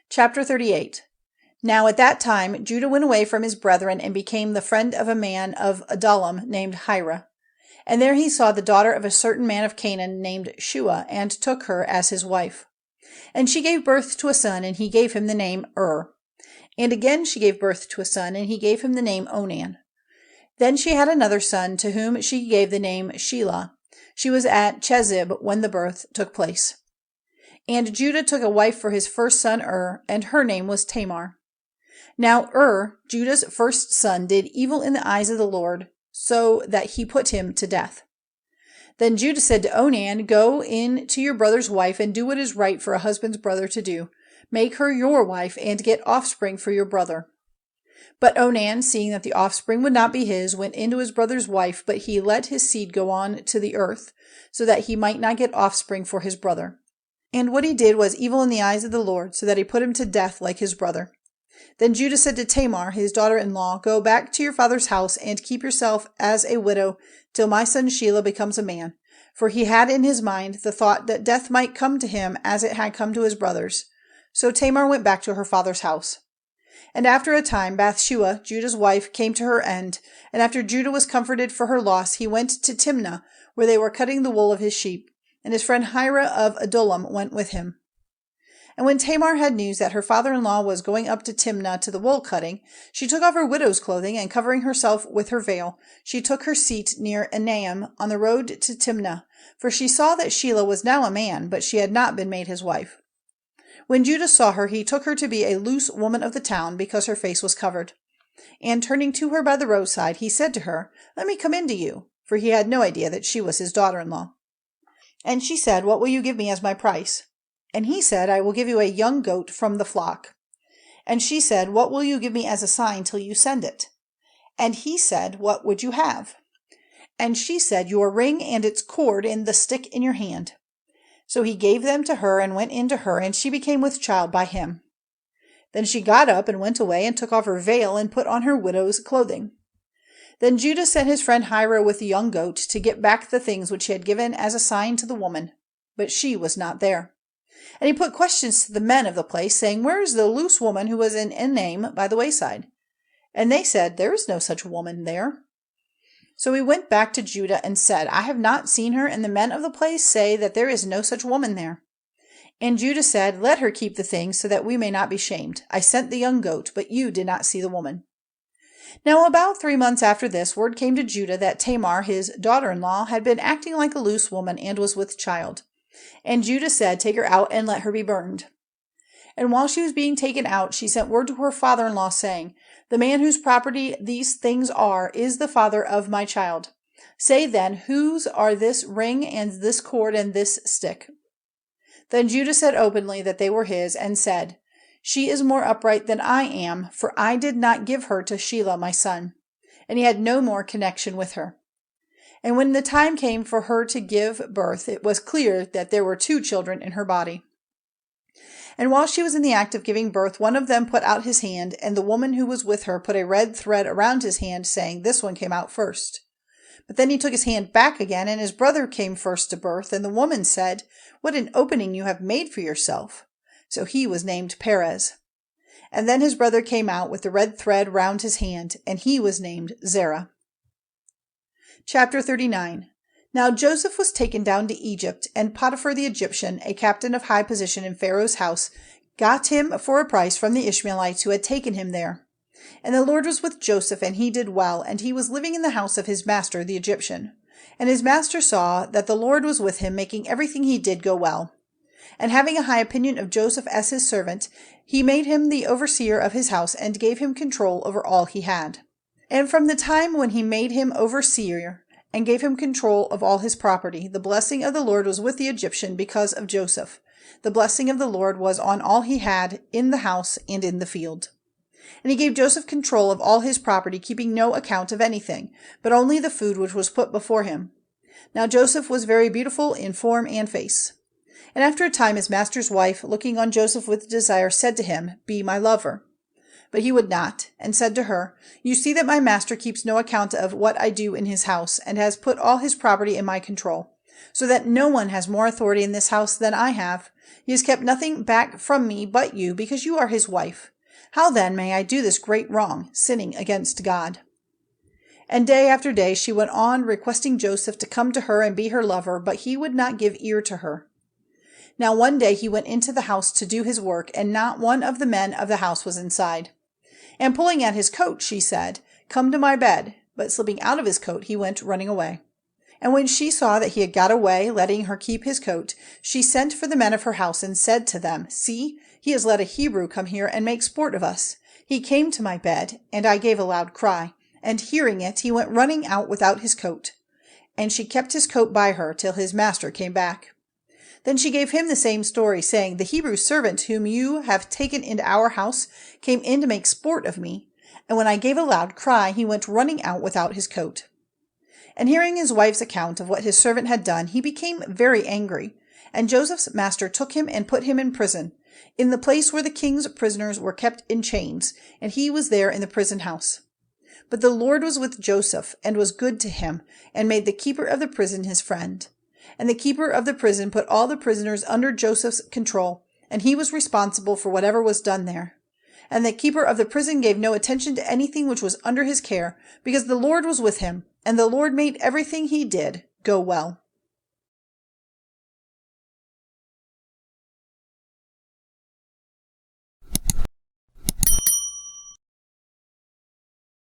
Chapter 38. Now at that time Judah went away from his brethren and became the friend of a man of Adullam named Hirah. And there he saw the daughter of a certain man of Canaan named Shua, and took her as his wife. And she gave birth to a son, and he gave him the name And again she gave birth to a son, and he gave him the name Onan. Then she had another son, to whom she gave the name Shéla. She was at Chezib when the birth took place. And Judah took a wife for his first son and her name was Tamar. Now Judah's first son, did evil in the eyes of the Lord, so that he put him to death. Then Judah said to Onan, Go in to your brother's wife, and do what is right for a husband's brother to do. Make her your wife, and get offspring for your brother. But Onan, seeing that the offspring would not be his, went into his brother's wife, but he let his seed go on to the earth, so that he might not get offspring for his brother. And what he did was evil in the eyes of the Lord, so that he put him to death like his brother. Then Judah said to Tamar, his daughter-in-law, Go back to your father's house, and keep yourself as a widow till my son Shéla becomes a man. For he had in his mind the thought that death might come to him as it had come to his brothers. So Tamar went back to her father's house. And after a time Bathsheba, Judah's wife, came to her end, and after Judah was comforted for her loss, he went to Timnah, where they were cutting the wool of his sheep, and his friend Hirah of Adullam went with him. And when Tamar had news that her father-in-law was going up to Timnah to the wool cutting, she took off her widow's clothing, and covering herself with her veil, she took her seat near Enaim on the road to Timnah, for she saw that Shéla was now a man, but she had not been made his wife. When Judah saw her, he took her to be a loose woman of the town, because her face was covered. And turning to her by the roadside, he said to her, Let me come in to you, for he had no idea that she was his daughter-in-law. And she said, What will you give me as my price? And he said, I will give you a young goat from the flock. And she said, What will you give me as a sign till you send it? And he said, What would you have? And she said, Your ring and its cord and the stick in your hand. So he gave them to her and went in to her, and she became with child by him. Then she got up and went away and took off her veil and put on her widow's clothing. Then Judah sent his friend Hirah with the young goat to get back the things which he had given as a sign to the woman, but she was not there. And he put questions to the men of the place, saying, Where is the loose woman who was in Enaim by the wayside? And they said, There is no such woman there. So he went back to Judah and said, I have not seen her, and the men of the place say that there is no such woman there. And Judah said, Let her keep the things, so that we may not be shamed. I sent the young goat, but you did not see the woman. Now about 3 months after this, word came to Judah that Tamar, his daughter-in-law, had been acting like a loose woman and was with child. And Judah said, Take her out and let her be burned. And while she was being taken out, she sent word to her father-in-law, saying, The man whose property these things are is the father of my child. Say then, whose are this ring and this cord and this stick? Then Judah said openly that they were his, and said, She is more upright than I am, for I did not give her to Shéla my son. And he had no more connection with her. And when the time came for her to give birth, it was clear that there were 2 children in her body. And while she was in the act of giving birth, one of them put out his hand, and the woman who was with her put a red thread around his hand, saying, This one came out first. But then he took his hand back again, and his brother came first to birth, and the woman said, What an opening you have made for yourself. So he was named Pérets. And then his brother came out with the red thread round his hand, and he was named Zérah. Chapter 39. Now Joseph was taken down to Egypt, and Potiphar the Egyptian, a captain of high position in Pharaoh's house, got him for a price from the Ishmaelites who had taken him there. And the Lord was with Joseph, and he did well, and he was living in the house of his master the Egyptian. And his master saw that the Lord was with him, making everything he did go well. And having a high opinion of Joseph as his servant, he made him the overseer of his house, and gave him control over all he had. And from the time when he made him overseer, and gave him control of all his property, the blessing of the Lord was with the Egyptian because of Joseph. The blessing of the Lord was on all he had in the house and in the field. And he gave Joseph control of all his property, keeping no account of anything, but only the food which was put before him. Now Joseph was very beautiful in form and face. And after a time his master's wife, looking on Joseph with desire, said to him, Be my lover. But he would not, and said to her, You see that my master keeps no account of what I do in his house, and has put all his property in my control. so that no one has more authority in this house than I have. He has kept nothing back from me but you, because you are his wife. How then may I do this great wrong, sinning against God?" And day after day she went on requesting Joseph to come to her and be her lover, but he would not give ear to her. Now one day he went into the house to do his work, and not one of the men of the house was inside. And pulling at his coat, she said, "Come to my bed." But slipping out of his coat, he went running away. And when she saw that he had got away, letting her keep his coat, she sent for the men of her house and said to them, "See, he has let a Hebrew come here and make sport of us. He came to my bed, and I gave a loud cry, and hearing it, he went running out without his coat." And she kept his coat by her till his master came back. Then she gave him the same story, saying, "The Hebrew servant whom you have taken into our house came in to make sport of me, and when I gave a loud cry, he went running out without his coat." And hearing his wife's account of what his servant had done, he became very angry. And Joseph's master took him and put him in prison, in the place where the king's prisoners were kept in chains, and he was there in the prison house. But the Lord was with Joseph, and was good to him, and made the keeper of the prison his friend. And the keeper of the prison put all the prisoners under Joseph's control, and he was responsible for whatever was done there. And the keeper of the prison gave no attention to anything which was under his care, because the Lord was with him, and the Lord made everything he did go well.